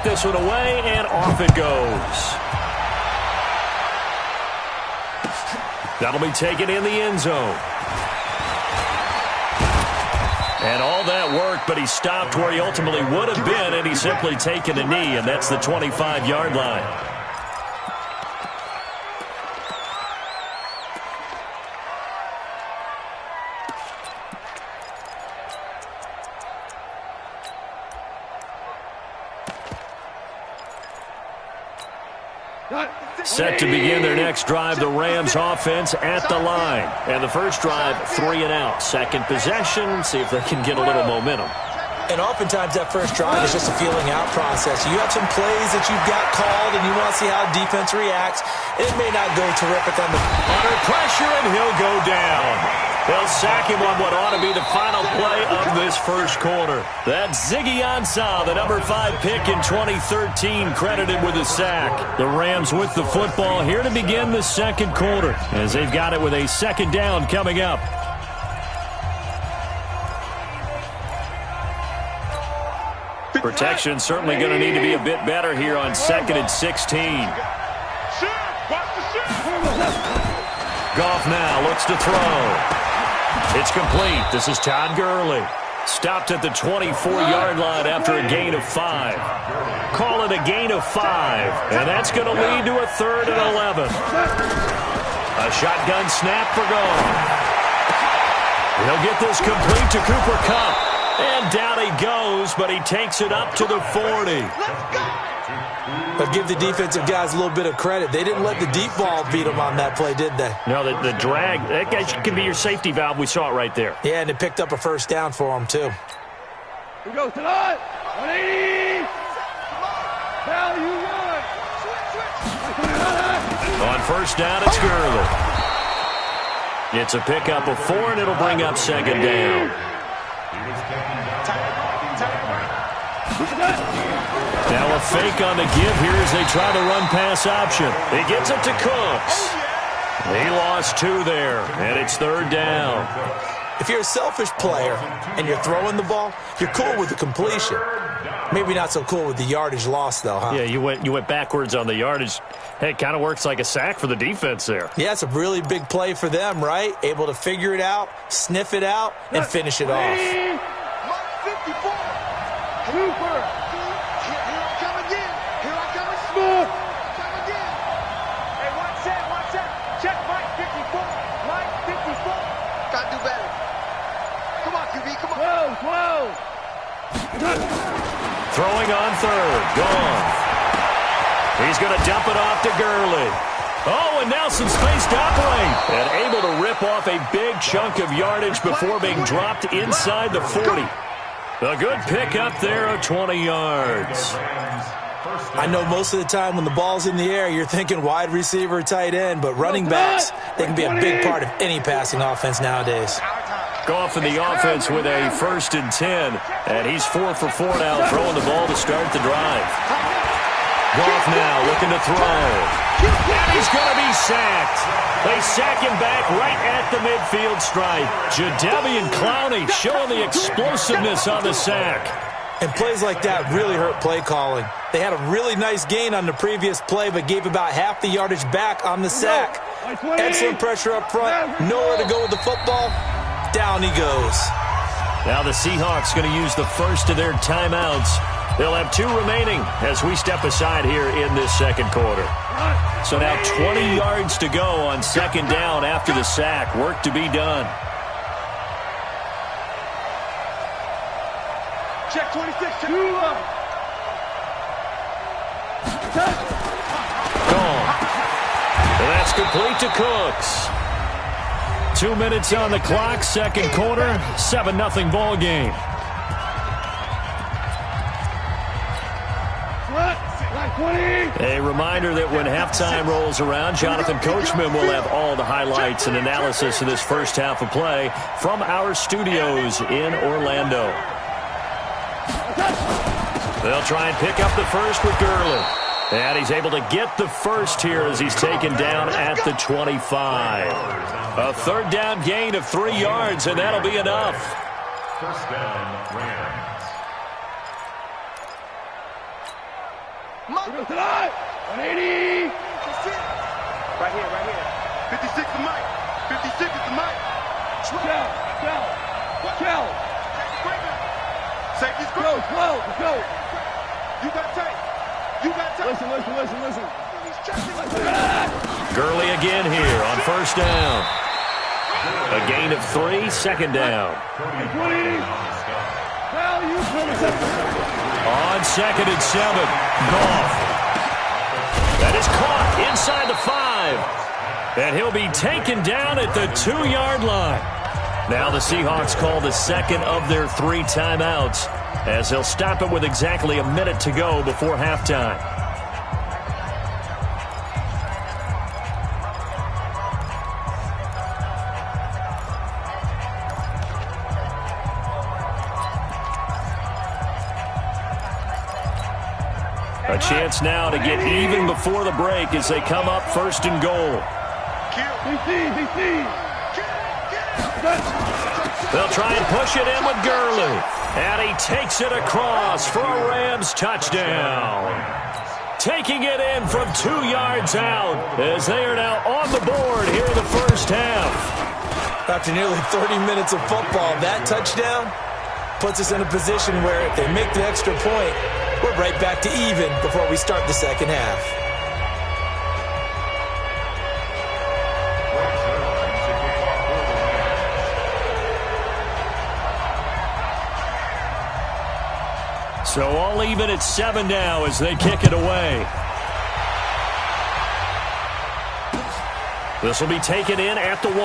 This one away, and off it goes. That'll be taken in the end zone. And all that work, but he stopped where he ultimately would have been, and he's simply taken a knee, and that's the 25-yard line. Set to begin their next drive, the Rams offense at the line. And the first drive, 3 and out. Second possession, see if they can get a little momentum. And oftentimes that first drive is just a feeling out process. You have some plays that you've got called, and you want to see how defense reacts. It may not go terrific on the... Under pressure, and he'll go down. They'll sack him on what ought to be the final play of this first quarter. That's Ziggy Ansah, the number 5 pick in 2013, credited with a sack. The Rams with the football here to begin the second quarter, as they've got it with a second down coming up. Protection certainly going to need to be a bit better here on 2nd and 16. Goff now looks to throw. It's complete. This is Todd Gurley. Stopped at the 24-yard line after a gain of 5. Call it a gain of 5. And that's going to lead to a 3rd and 11. A shotgun snap for Goff. He'll get this complete to Cooper Kupp. And down he goes, but he takes it up to the 40. But give the defensive guys a little bit of credit. They didn't let the deep ball beat them on that play, did they? No, the drag, that guy can be your safety valve. We saw it right there. Yeah, and it picked up a first down for him, too. Here we go, tonight. 180. Value run. On first down, it's Gurley. It's a pickup of 4, and it'll bring up second down. Now a fake on the give here as they try the run-pass option. He gets it to Cooks. He lost 2 there, and it's 3rd down. If you're a selfish player and you're throwing the ball, you're cool with the completion. Maybe not so cool with the yardage loss, though, huh? Yeah, you went backwards on the yardage. Hey, it kind of works like a sack for the defense there. Yeah, it's a really big play for them, right? Able to figure it out, sniff it out, and finish it off. 54. Cooper. Here I come again. Here I come again. Come again. Hey, one set. Check Mike 54. Mike 54. Gotta do better. Come on, QB, come on. 12. Throwing on 3rd. Gone. He's going to dump it off to Gurley. Oh, and now some space to operate. And able to rip off a big chunk of yardage before being dropped inside the 40. A good pickup there of 20 yards. I know most of the time when the ball's in the air, you're thinking wide receiver, tight end, but running backs, they can be a big part of any passing offense nowadays. Goff in the offense with a 1st and 10, and he's 4 for 4 now, throwing the ball to start the drive. Goff now looking to throw. And he's going to be sacked. They sack him back right at the midfield stripe. Jadeveon Clowney showing the explosiveness on the sack. And plays like that really hurt play calling. They had a really nice gain on the previous play, but gave about half the yardage back on the sack. Excellent pressure up front. Nowhere to go with the football. Down he goes. Now the Seahawks going to use the first of their timeouts. They'll have 2 remaining as we step aside here in this second quarter. So now 20 yards to go on second down after the sack. Work to be done. Check 26. 2 up. Gone. And that's complete to Cooks. 2 minutes on the clock, second quarter, 7-0 ball game. A reminder that when halftime rolls around, Jonathan Coachman will have all the highlights and analysis of this first half of play from our studios in Orlando. They'll try and pick up the first with Gurley. And he's able to get the first here as he's taken down at the 25. A 3rd down gain of 3 yards, and that'll be enough. First down, Rams. Mike. 180. Right here, right here. 56 to Mike. 56 is the Mike. Kel. Safety's great. Go. You got tape. Listen. Gurley again here on first down. A gain of 3, second down. On second and 7, Goff. That is caught inside the 5. And he'll be taken down at the 2-yard line. Now the Seahawks call the second of their 3 timeouts, as they'll stop it with exactly a minute to go before halftime. A chance now to get even before the break as they come up first and goal. They'll try and push it in with Gurley. And he takes it across for a Rams touchdown. Taking it in from 2 yards out as they are now on the board here in the first half. After nearly 30 minutes of football, that touchdown puts us in a position where if they make the extra point, we're right back to even before we start the second half. So all even at 7 now as they kick it away. This will be taken in at the 1.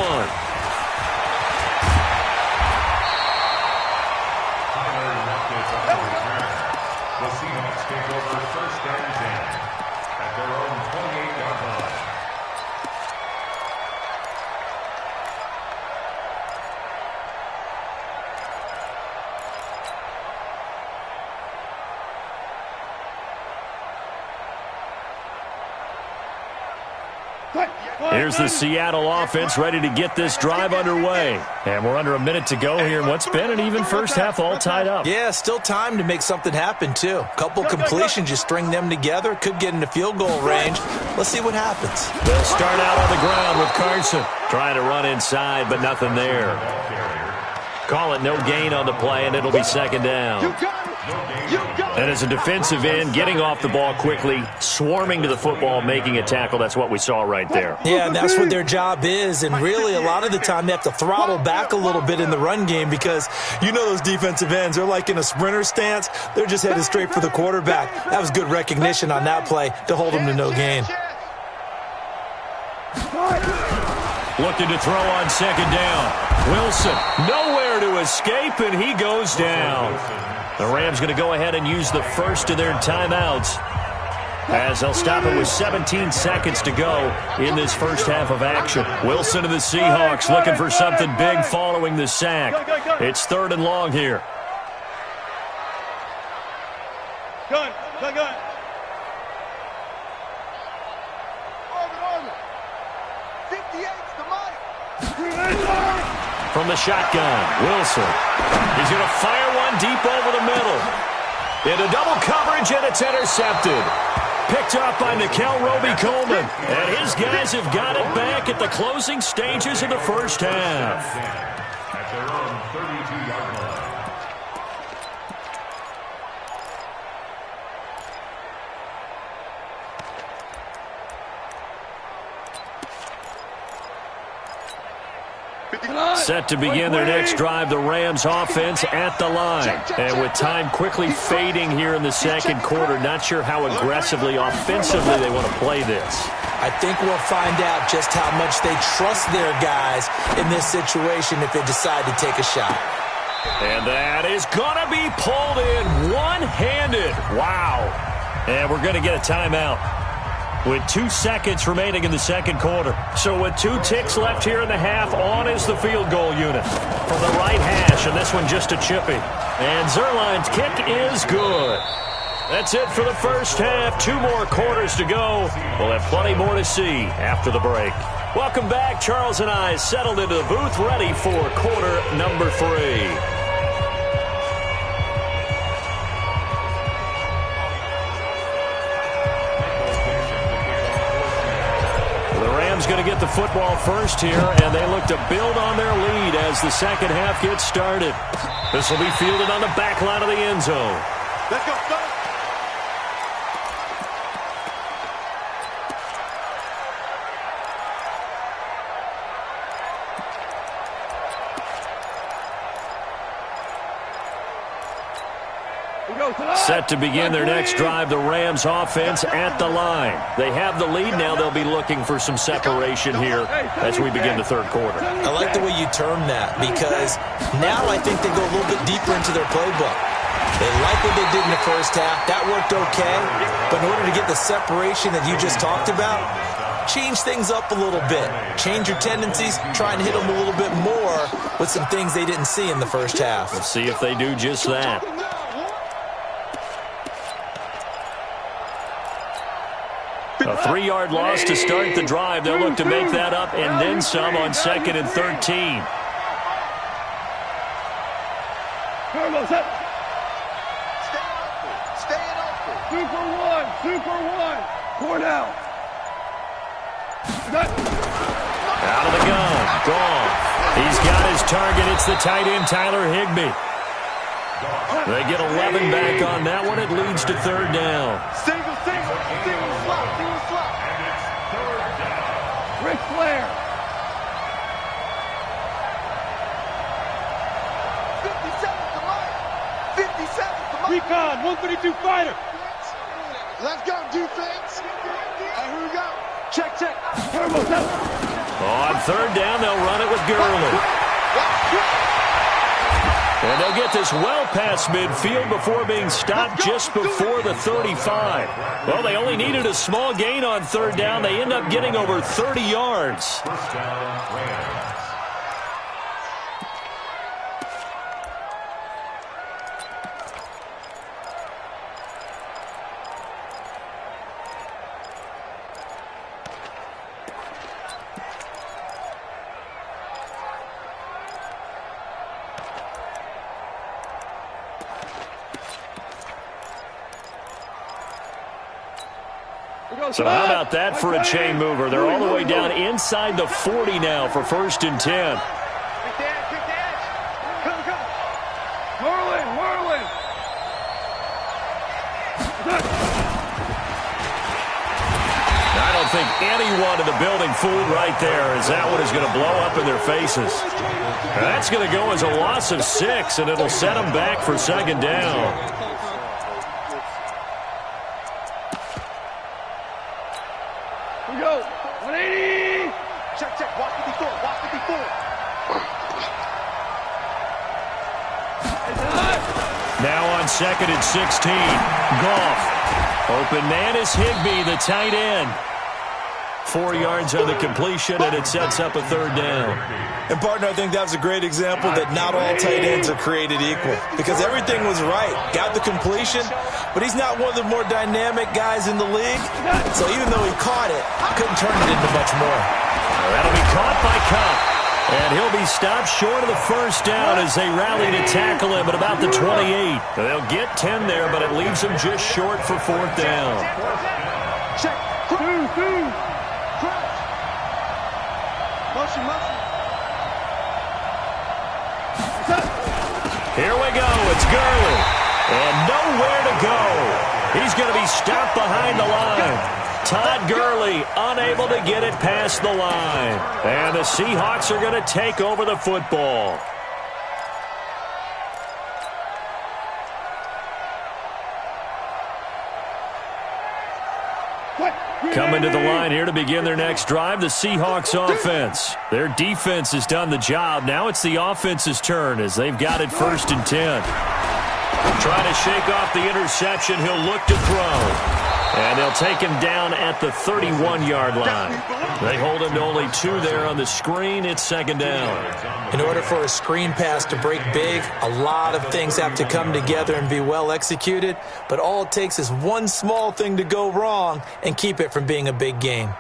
The Seahawks take over first down 10 at their own 28-yard line. Here's the Seattle offense ready to get this drive underway. And we're under a minute to go here in what's been an even first half, all tied up. Yeah, still time to make something happen, too. A couple completions, you string them together, could get into field goal range. Let's see what happens. They'll start out on the ground with Carson. Trying to run inside, but nothing there. Call it no gain on the play, and it'll be second down. And as a defensive end, getting off the ball quickly, swarming to the football, making a tackle, that's what we saw right there. Yeah, and that's what their job is. And really, a lot of the time, they have to throttle back a little bit in the run game because you know those defensive ends, they're like in a sprinter stance. They're just headed straight for the quarterback. That was good recognition on that play to hold them to no gain. Looking to throw on second down. Wilson, nowhere to escape, and he goes down. The Rams going to go ahead and use the first of their timeouts as they'll stop it with 17 seconds to go in this first half of action. Wilson to the Seahawks looking for something big following the sack. It's 3rd and long here. Gun. From the shotgun, Wilson. He's going to fire one deep over the middle. Into double coverage, and it's intercepted. Picked up by Nikel Roby-Coleman. And his guys have got it back at the closing stages of the first half. At their own 32-yard line. Set to begin their next drive, the Rams offense at the line. And with time quickly fading here in the second quarter, not sure how aggressively, offensively they want to play this. I think we'll find out just how much they trust their guys in this situation if they decide to take a shot. And that is going to be pulled in one-handed. Wow. And we're going to get a timeout with 2 seconds remaining in the second quarter. So with 2 ticks left here in the half, on is the field goal unit from the right hash, and this one just a chippy. And Zerline's kick is good. That's it for the first half. 2 more quarters to go. We'll have plenty more to see after the break. Welcome back. Charles and I settled into the booth, ready for quarter number 3. Rams going to get the football first here, and they look to build on their lead as the second half gets started. This will be fielded on the back line of the end zone. Let's go, go. Set to begin their next drive, the Rams offense at the line. They have the lead now. They'll be looking for some separation here as we begin the third quarter. I like the way you term that, because now I think they go a little bit deeper into their playbook. They like what they did in the first half. That worked okay. But in order to get the separation that you just talked about, change things up a little bit. Change your tendencies. Try and hit them a little bit more with some things they didn't see in the first half. Let's see if they do just that. A 3-yard loss to start the drive. They'll look to make that up and then some on 2nd and 13. Stay open. Stay open. Super one. Cornell. Out of the gun. Gone. He's got his target. It's the tight end, Tyler Higbee. They get 11 back on that one. It leads to third down. Single slot. And it's third down. Ric Flair. 57 to Mike. 57 to Mike. Recon, 132 fighter. Let's go, defense. And here we go. Check. Turbo set. On third down, they'll run it with Gurley. And they'll get this well past midfield before being stopped just before the 35. Well, they only needed a small gain on third down. They end up getting over 30 yards. First down, Rams. So how about that for a chain mover? They're all the way down inside the 40 now for 1st and 10. Quick dash. Come. Whirling. I don't think anyone in the building fooled right there, as that one is going to blow up in their faces. That's going to go as a loss of 6, and it'll set them back for 2nd down. We go. 180. Check. Watch 54. Now on 2nd and 16. Goff. Open man is Higbee, the tight end. 4 yards on the completion, and it sets up a third down. And, partner, I think that was a great example that not all tight ends are created equal, because everything was right. Got the completion, but he's not one of the more dynamic guys in the league. So even though he caught it, couldn't turn it into much more. That'll be caught by Cup. And he'll be stopped short of the first down as they rally to tackle him at about the 28. They'll get 10 there, but it leaves them just short for 4th down. Check. Two. Motion. Here we go. It's Gurley. And nowhere to go. He's going to be stopped behind the line. Todd Gurley unable to get it past the line. And the Seahawks are going to take over the football. Coming to the line here to begin their next drive, the Seahawks offense. Their defense has done the job. Now it's the offense's turn as they've got it 1st and 10. Trying to shake off the interception. He'll look to throw. And they'll take him down at the 31-yard line. They hold him to only 2 there on the screen. It's 2nd down. In order for a screen pass to break big, a lot of things have to come together and be well executed. But all it takes is one small thing to go wrong and keep it from being a big game.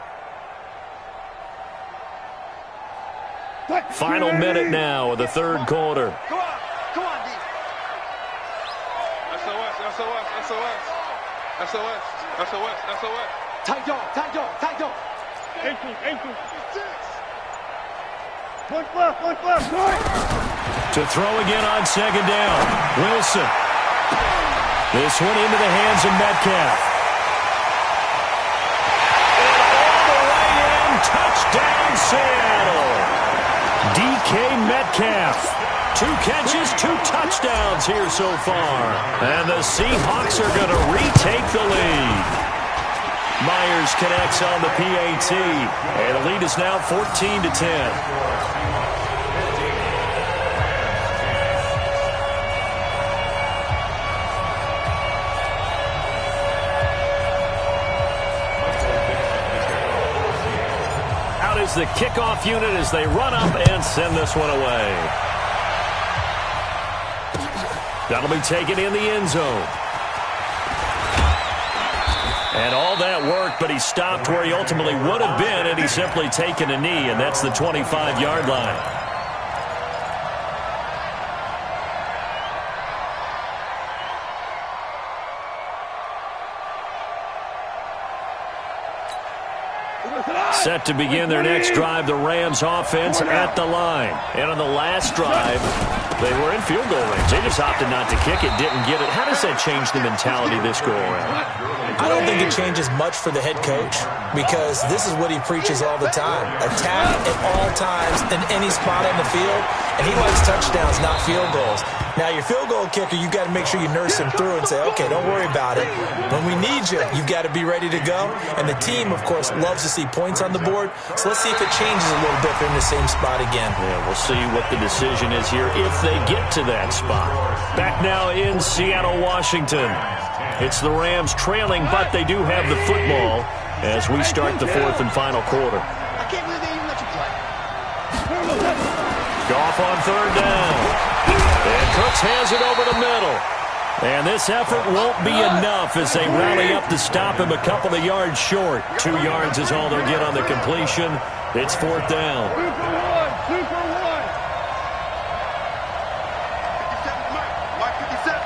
Final minute now of the third quarter. Go on, D. SOS. Tight dog. Ankle. One left. To throw again on second down. Wilson. This one into the hands of Metcalf. And all the way in. Touchdown, Seattle. DK Metcalf. 2 catches, 2 touchdowns here so far. And the Seahawks are going to retake the lead. Myers connects on the PAT. And the lead is now 14-10. Is the kickoff unit as they run up and send this one away. That'll be taken in the end zone. And all that work, but he stopped where he ultimately would have been had he simply taken a knee, and that's the 25-yard line. Set to begin their next drive, the Rams offense at the line. And on the last drive, they were in field goal range. They just opted not to kick it, didn't get it. How does that change the mentality this go-around? I don't think it changes much for the head coach because this is what he preaches all the time. Attack at all times in any spot on the field, and he likes touchdowns, not field goals. Now, your field goal kicker, you got to make sure you nurse him through and say, okay, don't worry about it. When we need you, you got to be ready to go. And the team, of course, loves to see points on the board. So let's see if it changes a little bit if they're in the same spot again. Yeah, we'll see what the decision is here if they get to that spot. Back now in Seattle, Washington. It's the Rams trailing, but they do have the football as we start the 4th and final quarter. I can't believe they even let you play. Goff on 3rd down. And Cooks has it over the middle. And this effort won't be enough as they rally up to stop him a couple of yards short. 2 yards is all they'll get on the completion. It's 4th down. 2 for 1. 57, Mike 57.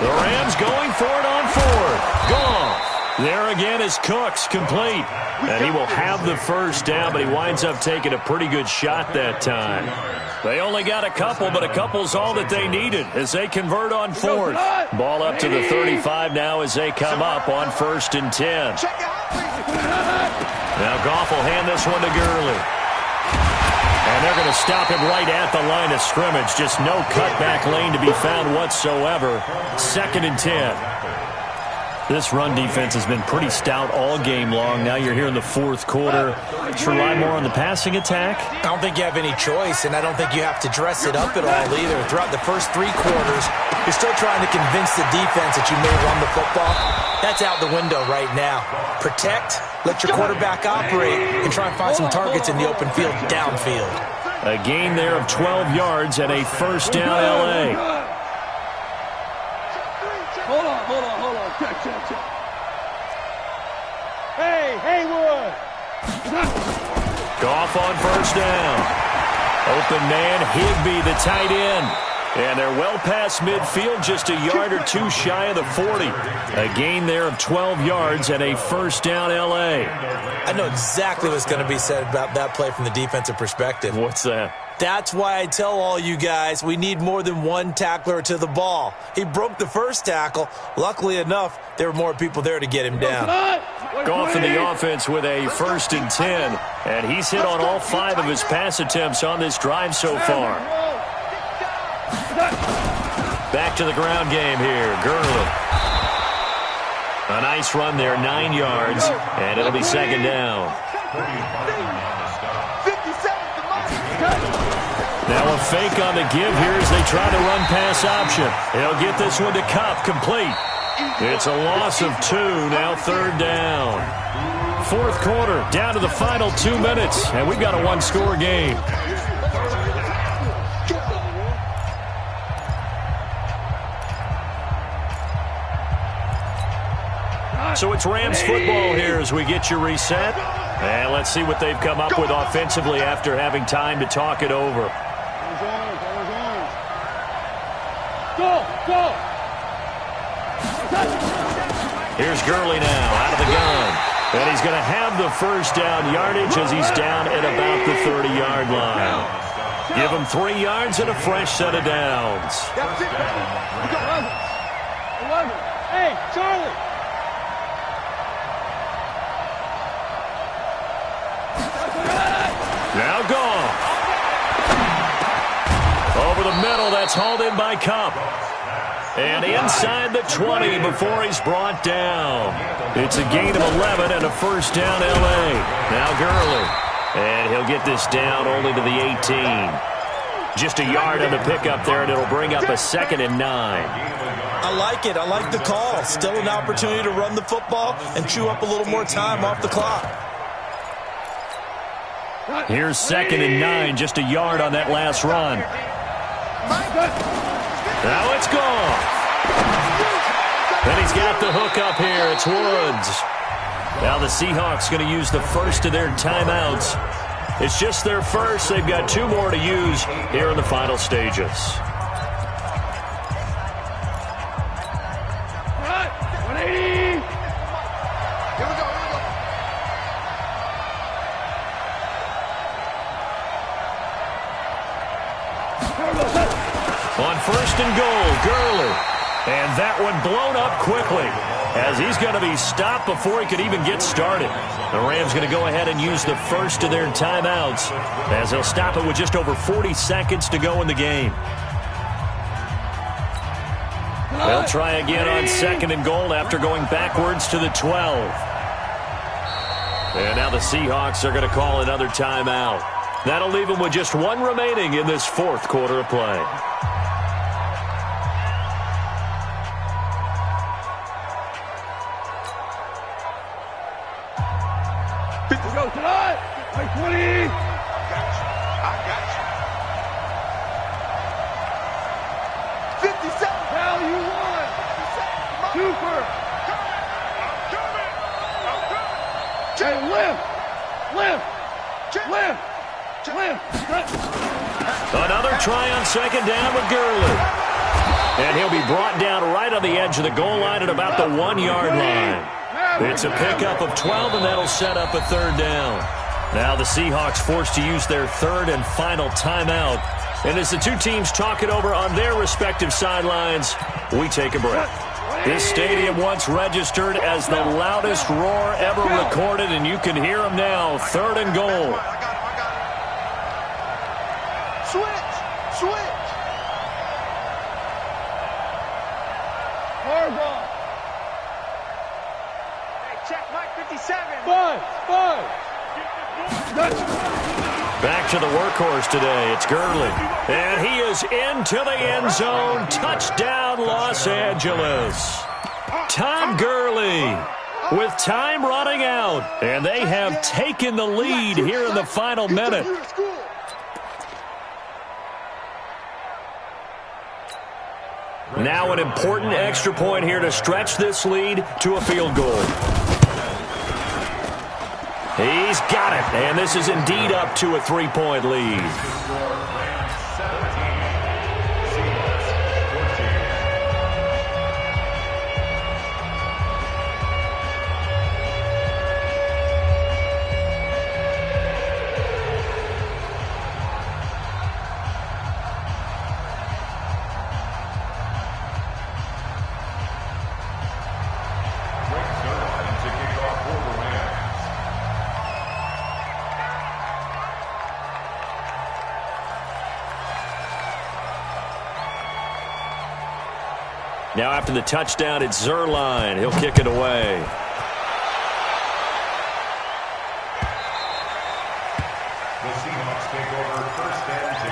The Rams going for it on 4th. Goff. There again is Cooks, complete. And he will have the first down, but he winds up taking a pretty good shot that time. They only got a couple, but a couple's all that they needed as they convert on 4th. Ball up to the 35 now as they come up on 1st and 10. Now Goff will hand this one to Gurley. And they're going to stop him right at the line of scrimmage. Just no cutback lane to be found whatsoever. 2nd and 10. This run defense has been pretty stout all game long. Now you're here in the 4th quarter. Should rely more on the passing attack? I don't think you have any choice, and I don't think you have to dress it up at all either. Throughout the first 3 quarters, you're still trying to convince the defense that you may run the football. That's out the window right now. Protect, let your quarterback operate, and try and find some targets in the open field downfield. A gain there of 12 yards and a first down L.A. Hold on. Check. Hey, Haywood. Goff on first down. Open man, Higbee, the tight end. And they're well past midfield, just a yard or 2 shy of the 40. A gain there of 12 yards and a first down L.A. I know exactly what's going to be said about that play from the defensive perspective. What's that? That's why I tell all you guys we need more than one tackler to the ball. He broke the first tackle. Luckily enough, there were more people there to get him down. Goff in the offense with a 1st and 10. And he's hit on all 5 of his pass attempts on this drive so far. Back to the ground game here. Gurley. A nice run there, 9 yards. And it'll be 2nd down. Now a fake on the give here as they try to run pass option. He'll get this one to Kupp, complete. It's a loss of 2, now 3rd down. 4th quarter, down to the final 2 minutes, and we've got a 1-score game. So it's Rams football here as we get you reset. And let's see what they've come up with offensively after having time to talk it over. Go! Here's Gurley now, out of the gun. And he's going to have the first down yardage as he's down at about the 30-yard line. Give him 3 yards and a fresh set of downs. That's it, baby. We got 11. Hey, Charlie. Now gone. Over the middle, that's hauled in by Cup. And inside the 20 before he's brought down. It's a gain of 11 and a first down L.A. Now Gurley. And he'll get this down only to the 18. Just a yard on the pickup there, and it'll bring up a 2nd and 9. I like it. I like the call. Still an opportunity to run the football and chew up a little more time off the clock. Here's 2nd and 9, just a yard on that last run. Now it's gone. And he's got the hook up here. It's Woods. Now the Seahawks going to use the first of their timeouts. It's just their first. They've got 2 more to use here in the final stages. On 1st and goal, Gurley. And that one blown up quickly as he's going to be stopped before he could even get started. The Rams going to go ahead and use the first of their timeouts as they'll stop it with just over 40 seconds to go in the game. They'll try again on 2nd and goal after going backwards to the 12. And now the Seahawks are going to call another timeout. That'll leave them with just 1 remaining in this 4th quarter of play. Go tonight. 20. I got you. 57. Now you won. Super. Hey, lift. Another try on 2nd down with Gurley. And he'll be brought down right on the edge of the goal line at about the 1-yard line. It's a pickup of 12, and that'll set up a 3rd down. Now the Seahawks forced to use their 3rd and final timeout. And as the 2 teams talk it over on their respective sidelines, we take a break. This stadium once registered as the loudest roar ever recorded, and you can hear them now. 3rd and goal. Switch. Harbaugh. Hey, check Mike 57. 5. Back to the workhorse today. It's Gurley. And he is into the end zone. Touchdown, Los Angeles. Todd Gurley with time running out. And they have taken the lead here in the final minute. Now an important extra point here to stretch this lead to a field goal. He's got it, and this is indeed up to a 3-point lead. Now after the touchdown, it's Zerline. He'll kick it away. The Seahawks take over 1st and 10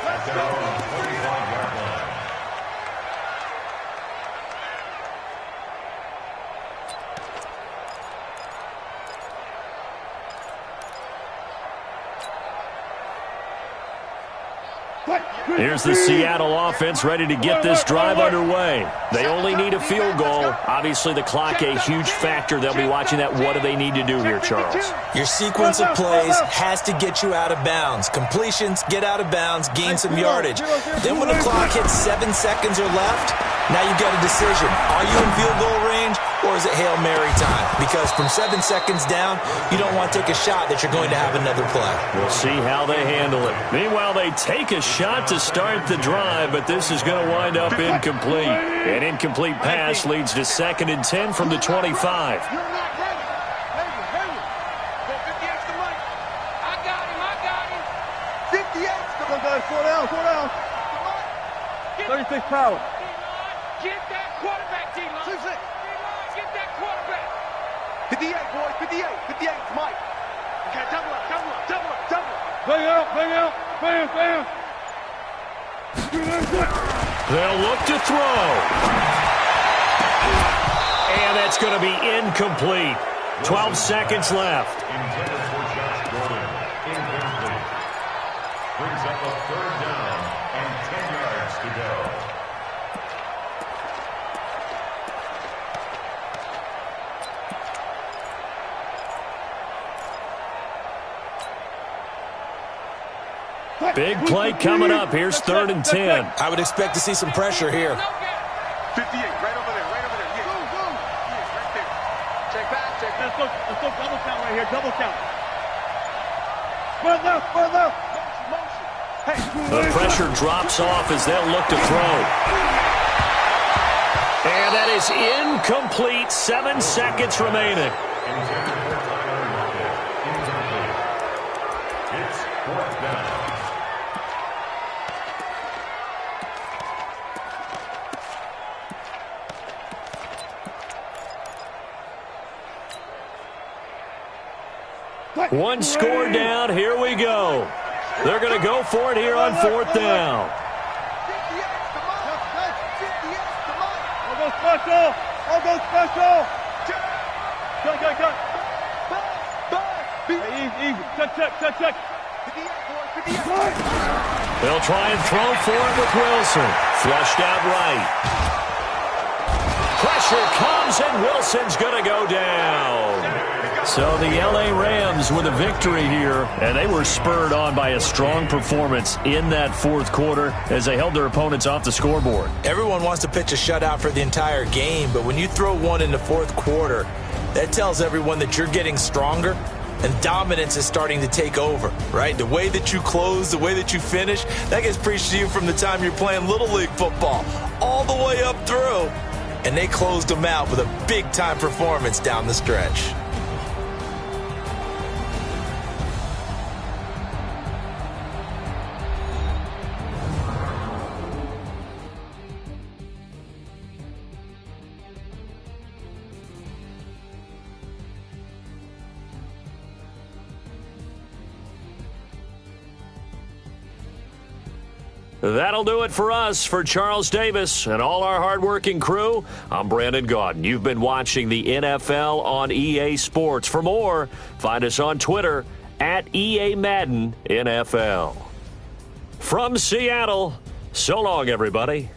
at their own 25-yard line. Here's the Seattle offense ready to get this drive underway. They only need a field goal. Obviously, the clock a huge factor. They'll be watching that. What do they need to do here, Charles? Your sequence of plays has to get you out of bounds. Completions, get out of bounds, gain some yardage. Then when the clock hits 7 seconds or left, now you've got a decision. Are you in field goal range, or is calls it Hail Mary time because from 7 seconds down, you don't want to take a shot that you're going to have another play. We'll see how they handle it. Meanwhile, they take a shot to start the drive, but this is going to wind up incomplete. An incomplete pass leads to 2nd and 10 from the 25. You're not ready. Go 50 extra Mike. I got him. 50 extra. Come on, 4 down. 36 power. Get that quarterback, D-line. Get that quarterback. 58, boys, 58. 58, Mike. Okay, double up. Bring out. Bam. They'll look to throw. And that's going to be incomplete. 12 seconds left. Intended for Josh Gordon. Incomplete. Brings up a 3rd down and 10 yards to go. Big play coming up. Here's 3rd and 10. I would expect to see some pressure here. 58, right over there. Yeah. Go. Yeah, right there. Check back. Let's go double count right here. Double count. Run left. Motion. Hey. The pressure drops off as they'll look to throw. And that is incomplete. 7 seconds remaining. Intended for Tyler Lockett. Incomplete. It's 4th down. One score down. Here we go. They're going to go for it here on 4th down. 50 extra Mike. 50 extra Mike. I'll go special. Cut. Easy. Check. 58, boys. 58. They'll try and throw for it with Wilson. Flushed out right. Pressure comes, and Wilson's going to go down. So the L.A. Rams with a victory here, and they were spurred on by a strong performance in that 4th quarter as they held their opponents off the scoreboard. Everyone wants to pitch a shutout for the entire game, but when you throw one in the 4th quarter, that tells everyone that you're getting stronger and dominance is starting to take over, right? The way that you close, the way that you finish, that gets preached to you from the time you're playing Little League football all the way up through. And they closed them out with a big-time performance down the stretch. That'll do it for us. For Charles Davis and all our hardworking crew, I'm Brandon Gaudin. You've been watching the NFL on EA Sports. For more, find us on Twitter at EA Madden NFL. From Seattle, so long, everybody.